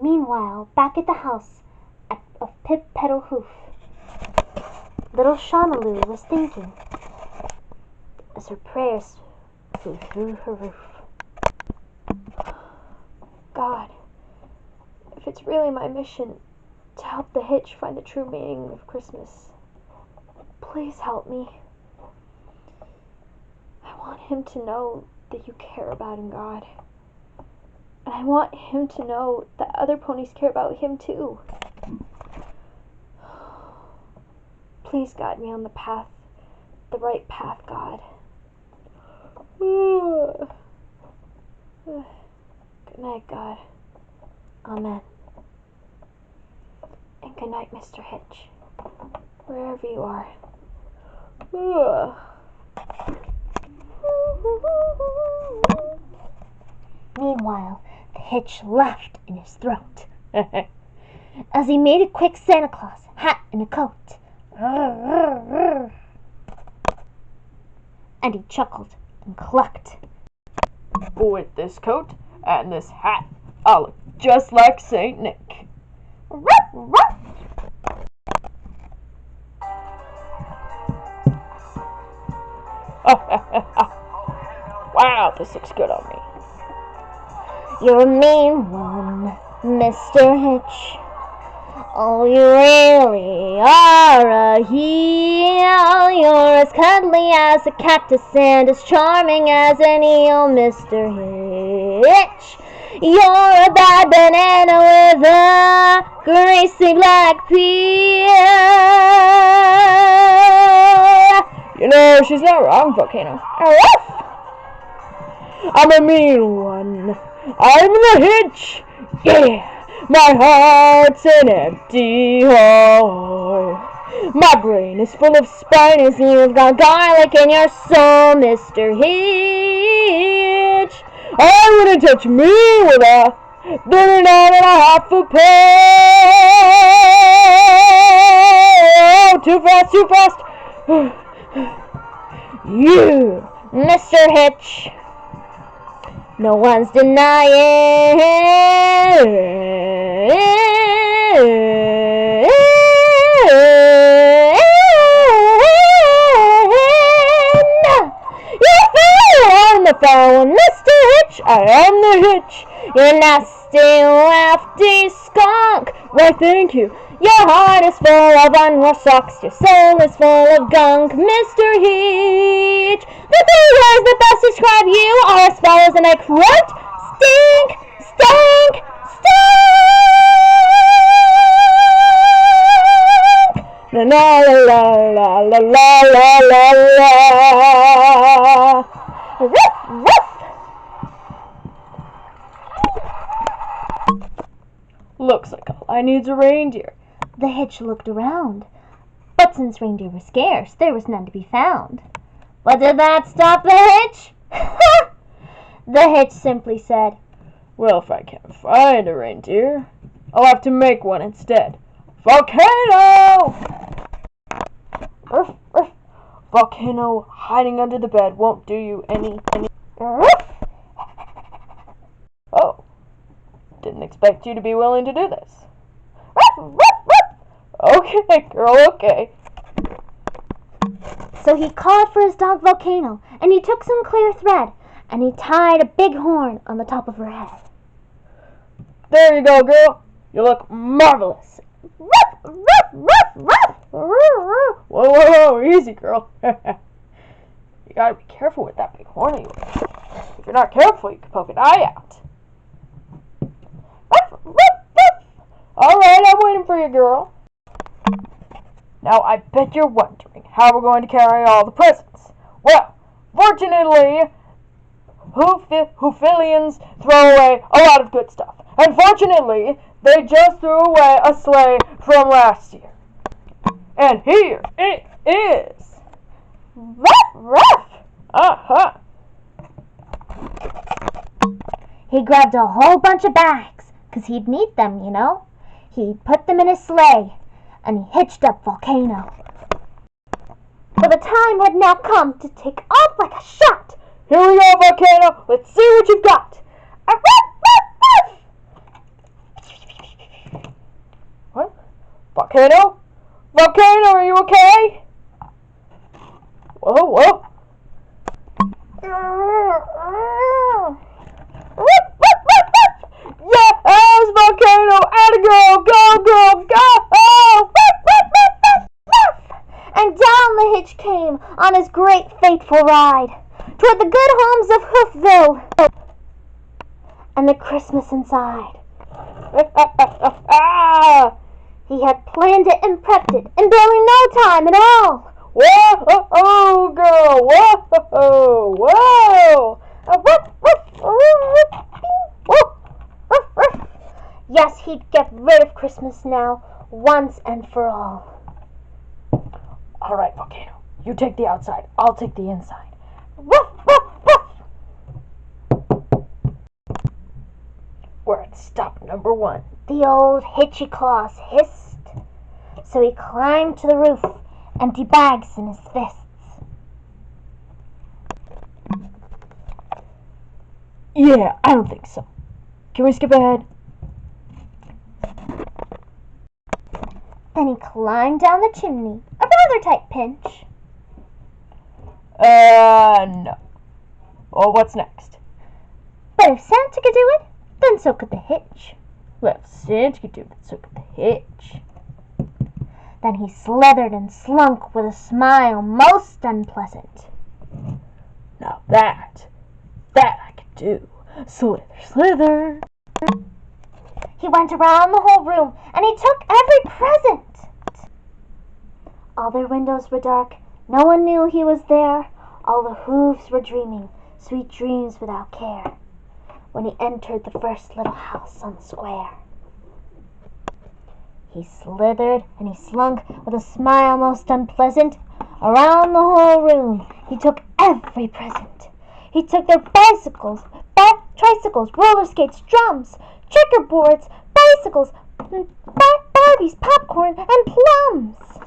Meanwhile, back at the house of Pip Pedal Hoof, little Shonaloo was thinking as her prayers flew through her roof. God, if it's really my mission to help the Hitch find the true meaning of Christmas, please help me. I want him to know that you care about him, God. And I want him to know that other ponies care about him too. Please guide me on the right path, God. Good night, God. Amen. And good night, Mr. Hitch, wherever you are. Meanwhile, the Hitch laughed in his throat as he made a quick Santa Claus hat and a coat. And he chuckled and clucked. With this coat and this hat, I'll look just like Saint Nick. Ruff, ruff. Wow, this looks good on me. You're a mean one, Mr. Hitch. Oh, you really are a heel. You're as cuddly as a cactus and as charming as an eel, Mr. Hitch. You're a bad banana with a greasy black peel. You know, she's not wrong, Volcano. I'm a mean one. I'm the Hitch. Yeah. My heart's an empty hole. My brain is full of spiders. You've got garlic in your soul, Mr. Hitch. I wouldn't touch me with a 39.5 foot pole. Too fast, too fast. You, Mr. Hitch. No one's denying you fell on the phone, Mr. Hitch. I am the Hitch. You nasty, lefty skunk. Why, thank you. Your heart is full of unwashed socks. Your soul is full of gunk, Mr. Hitch. The 3 words that best describe you are as follows, and I quote: stink, stank, stink. La la la la la la la la. Ruff, ruff. Looks like all I need's a reindeer. The Hitch looked around, but since reindeer were scarce, there was none to be found. But did that stop the Hitch? The Hitch simply said, Well, if I can't find a reindeer, I'll have to make one instead. Volcano! Ruff, ruff. Volcano hiding under the bed won't do you any. Ruff. Oh, didn't expect you to be willing to do this. Ruff, ruff, ruff. Okay, girl, okay. So he called for his dog Volcano, and he took some clear thread, and he tied a big horn on the top of her head. There you go, girl. You look marvelous. Ruff, ruff, ruff, ruff. Whoa, whoa, whoa, easy, girl. You gotta be careful with that big horn of yours. If you're not careful, you could poke an eye out. Ruff, ruff, ruff. Alright, I'm waiting for you, girl. Now, I bet you're wondering how we're going to carry all the presents. Well, fortunately, Hoofvillians throw away a lot of good stuff. And fortunately, they just threw away a sleigh from last year. And here it is. Ruff, ruff. Uh-huh. He grabbed a whole bunch of bags, 'cause he'd need them, you know. He put them in his sleigh, and he hitched up Volcano. For the time had now come to take off like a shot. Here we go, Volcano. Let's see what you've got. Ruff, ruff, ruff. Volcano? Volcano, are you okay? Whoa, whoa. Yes, Volcano! Atta go! Go, go, go! And down the Hitch came on his great fateful ride toward the good homes of Hoofville and the Christmas inside. He had planned it and prepped it in barely no time at all. Whoa, girl! Whoa, whoa! Yes, he'd get rid of Christmas now, once and for all. All right, Volcano. You take the outside. I'll take the inside. We're at stop number 1. The old Hitchy Claus hissed. So he climbed to the roof, empty bags in his fists. Yeah, I don't think so. Can we skip ahead? Then he climbed down the chimney, a rather tight pinch. No. Well, what's next? But if Santa could do it, then so could the Hitch. Well, if Santa could do it, so could the Hitch. Then he slithered and slunk with a smile most unpleasant. Now that I could do. Slither, slither. He went around the whole room, and he took every present. All their windows were dark. No one knew he was there. All the hooves were dreaming, sweet dreams without care, when he entered the first little house on the square. He slithered and he slunk with a smile most unpleasant. Around the whole room he took every present. He took their bicycles, tricycles, roller skates, drums, checkerboards, bicycles, Barbies, popcorn, and plums.